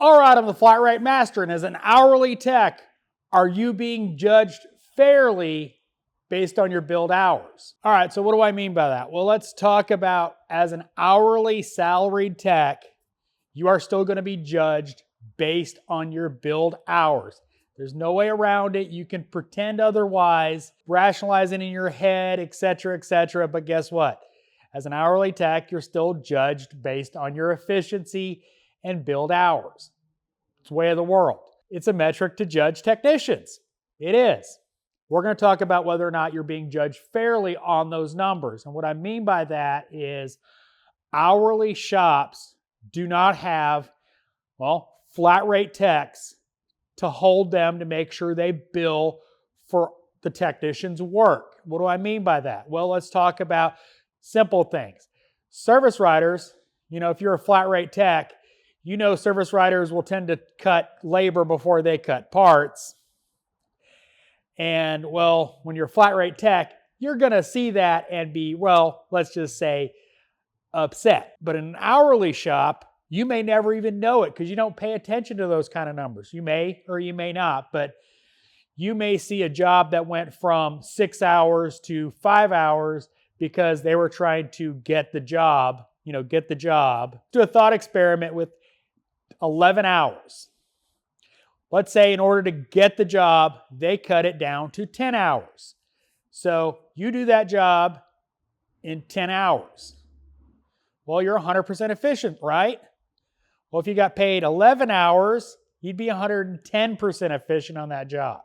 All right, I'm the flat rate master, and as an hourly tech, are you being judged fairly based on your billed hours? All right, so what do I mean by that? Well, let's talk about as an hourly salaried tech, you are still going to be judged based on your billed hours. There's no way around it. You can pretend otherwise, rationalize it in your head, etc., but guess what? As an hourly tech, you're still judged based on your efficiency and billed hours. It's the way of the world. It's a metric to judge technicians. It is. We're going to talk about whether or not you're being judged fairly on those numbers. And what I mean by that is hourly shops do not have, flat rate techs to hold them to make sure they bill for the technician's work. What do I mean by that? Well, let's talk about simple things. Service writers, if you're a flat rate tech, service writers will tend to cut labor before they cut parts. And when you're a flat rate tech, you're going to see that and be, let's just say, upset. But in an hourly shop, you may never even know it because you don't pay attention to those kind of numbers. You may or you may not, but you may see a job that went from 6 hours to 5 hours because they were trying to get the job. Do a thought experiment with 11 hours. Let's say in order to get the job, they cut it down to 10 hours. So you do that job in 10 hours. Well, you're 100% efficient, right? Well, if you got paid 11 hours, you'd be 110% efficient on that job.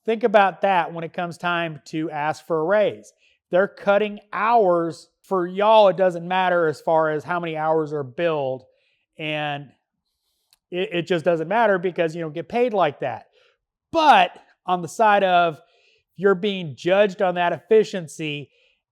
Think about that when it comes time to ask for a raise. They're cutting hours. For y'all, it doesn't matter as far as how many hours are billed, and it just doesn't matter because you don't get paid like that. But on the side of you're being judged on that efficiency,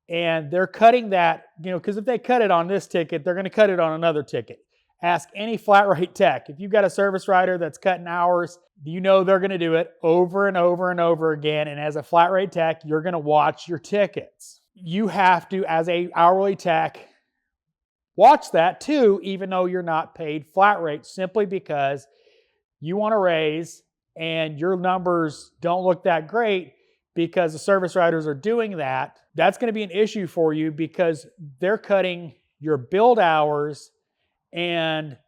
and they're cutting that, because if they cut it on this ticket, they're going to cut it on another ticket. Ask any flat rate tech. If you've got a service writer that's cutting hours, they're going to do it over and over and over again. And as a flat rate tech, you're going to watch your tickets. You have to, as a hourly tech, watch that too, even though you're not paid flat rate, simply because you want to raise and your numbers don't look that great because the service writers are doing that. That's going to be an issue for you because they're cutting your billed hours and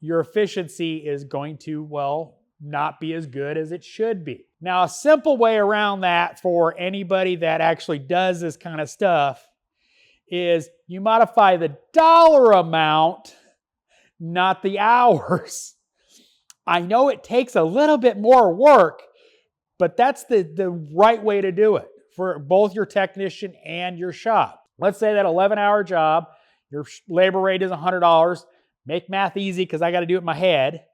your efficiency is going to, not be as good as it should be. Now, a simple way around that for anybody that actually does this kind of stuff is you modify the dollar amount, not the hours. I know it takes a little bit more work, but that's the right way to do it for both your technician and your shop. Let's say that 11-hour job, your labor rate is $100. Make math easy because I got to do it in my head.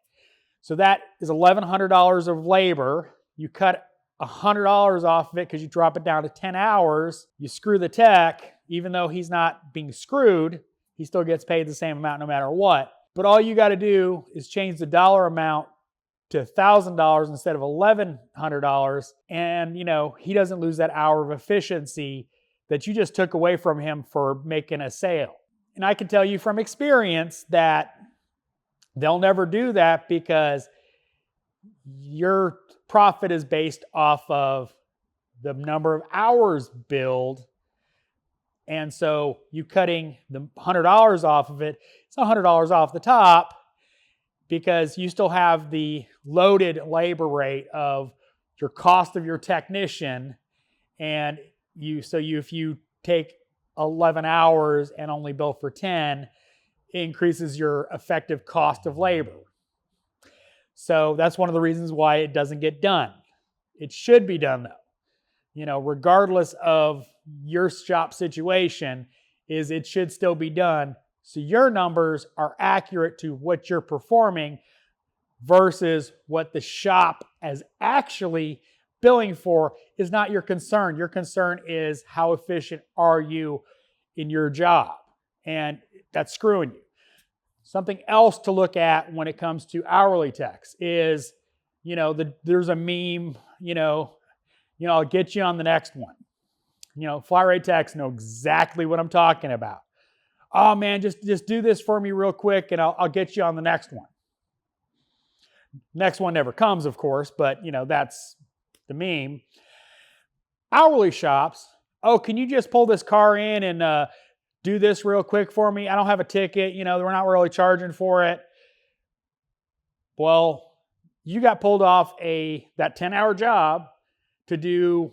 So that is $1,100 of labor. You cut $100 off of it because you drop it down to 10 hours. You screw the tech, even though he's not being screwed, he still gets paid the same amount no matter what. But all you got to do is change the dollar amount to $1,000 instead of $1,100. And, he doesn't lose that hour of efficiency that you just took away from him for making a sale. And I can tell you from experience that they'll never do that because your profit is based off of the number of hours billed. And so you cutting the $100 off of it, it's $100 off the top because you still have the loaded labor rate of your cost of your technician. And if you take 11 hours and only bill for 10, it increases your effective cost of labor. So that's one of the reasons why it doesn't get done. It should be done though. Regardless of your shop situation, it should still be done. So your numbers are accurate to what you're performing versus what the shop is actually billing for is not your concern. Your concern is how efficient are you in your job, and that's screwing you. Something else to look at when it comes to hourly techs is, there's a meme, I'll get you on the next one. Flat rate techs know exactly what I'm talking about. Oh man, just do this for me real quick and I'll get you on the next one. Next one never comes, of course, but that's the meme. Hourly shops, oh, can you just pull this car in and do this real quick for me? I don't have a ticket, we're not really charging for it. Well, you got pulled off that 10-hour job to do,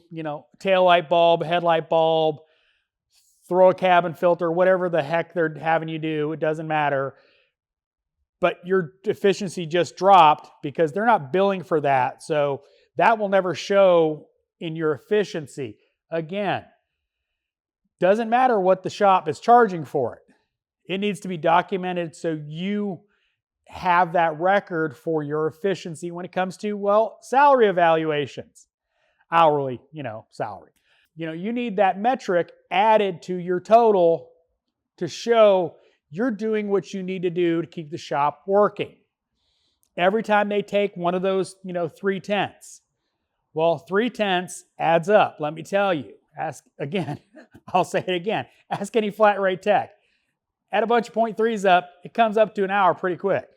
tail light bulb, headlight bulb, throw a cabin filter, whatever the heck they're having you do, it doesn't matter. But your efficiency just dropped because they're not billing for that. So that will never show in your efficiency. Again, doesn't matter what the shop is charging for it. It needs to be documented so you have that record for your efficiency when it comes to, salary evaluations, hourly, salary. You need that metric added to your total to show you're doing what you need to do to keep the shop working. Every time they take one of those, 3/10, 3/10 adds up. Let me tell you, ask again, I'll say it again, ask any flat rate tech. Add a bunch of 0.3s up, it comes up to an hour pretty quick.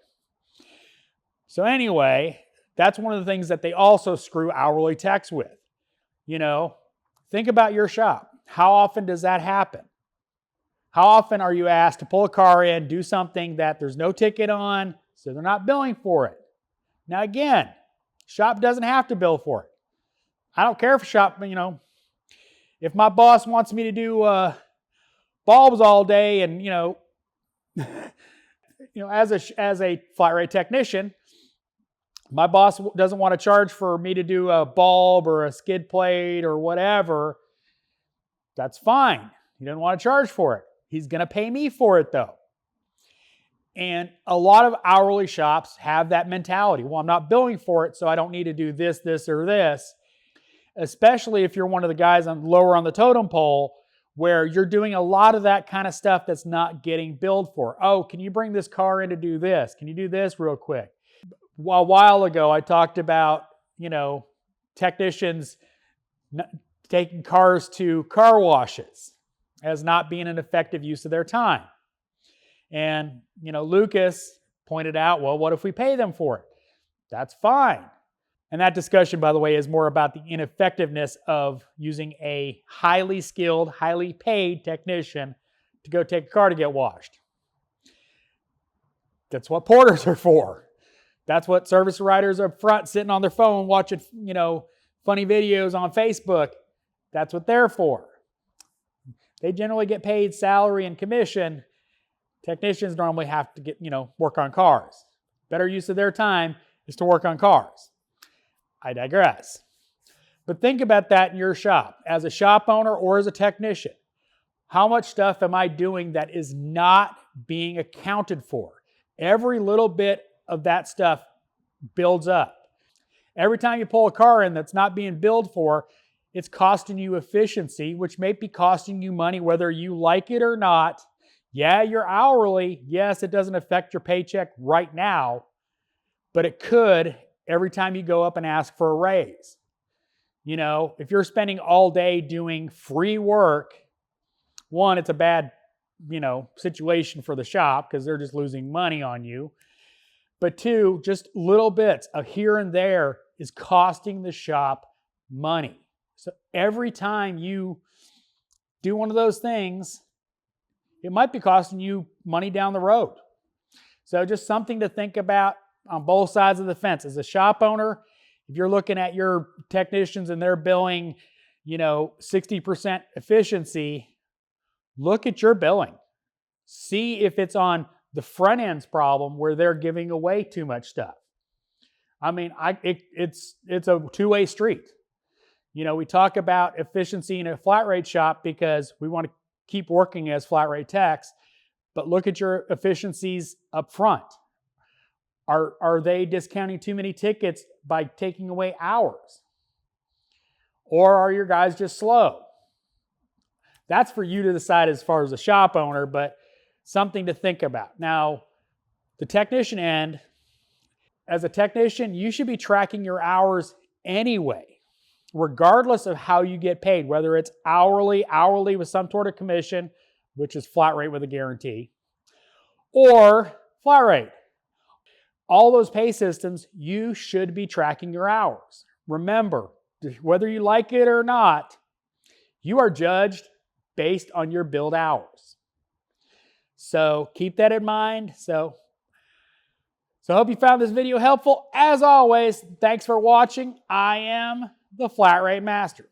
So anyway, that's one of the things that they also screw hourly techs with. Think about your shop. How often does that happen? How often are you asked to pull a car in, do something that there's no ticket on, so they're not billing for it? Now again, shop doesn't have to bill for it. I don't care if shop, if my boss wants me to do bulbs all day and, as a flat rate technician, my boss doesn't want to charge for me to do a bulb or a skid plate or whatever. That's fine. He doesn't want to charge for it. He's going to pay me for it though. And a lot of hourly shops have that mentality. Well, I'm not billing for it, so I don't need to do this, this, or this. Especially if you're one of the guys lower on the totem pole where you're doing a lot of that kind of stuff that's not getting billed for. Oh, can you bring this car in to do this? Can you do this real quick? A while ago, I talked about, technicians taking cars to car washes as not being an effective use of their time. And, Lucas pointed out, well, what if we pay them for it? That's fine. And that discussion, by the way, is more about the ineffectiveness of using a highly skilled, highly paid technician to go take a car to get washed. That's what porters are for. That's what service writers up front sitting on their phone watching, funny videos on Facebook. That's what they're for. They generally get paid salary and commission. Technicians normally have to get, work on cars. Better use of their time is to work on cars. I digress. But think about that in your shop. As a shop owner or as a technician, how much stuff am I doing that is not being accounted for? Every little bit of that stuff builds up. Every time you pull a car in that's not being billed for, it's costing you efficiency, which may be costing you money whether you like it or not. Yeah, you're hourly. Yes, it doesn't affect your paycheck right now, but it could every time you go up and ask for a raise. If you're spending all day doing free work, one, it's a bad, situation for the shop because they're just losing money on you. But two, just little bits of here and there is costing the shop money. So every time you do one of those things, it might be costing you money down the road. So just something to think about on both sides of the fence. As a shop owner, if you're looking at your technicians and they're billing, 60% efficiency, look at your billing. See if it's on the front end's problem where they're giving away too much stuff. I mean, it's a two-way street. We talk about efficiency in a flat rate shop because we want to keep working as flat rate techs, but look at your efficiencies up front. Are they discounting too many tickets by taking away hours? Or are your guys just slow? That's for you to decide as far as a shop owner, but something to think about. Now, the technician end, as a technician, you should be tracking your hours anyway, regardless of how you get paid, whether it's hourly with some sort of commission, which is flat rate with a guarantee, or flat rate. all those pay systems, you should be tracking your hours. Remember, whether you like it or not, you are judged based on your billed hours. So keep that in mind. So I hope you found this video helpful. As always, thanks for watching. I am the Flat Rate Master.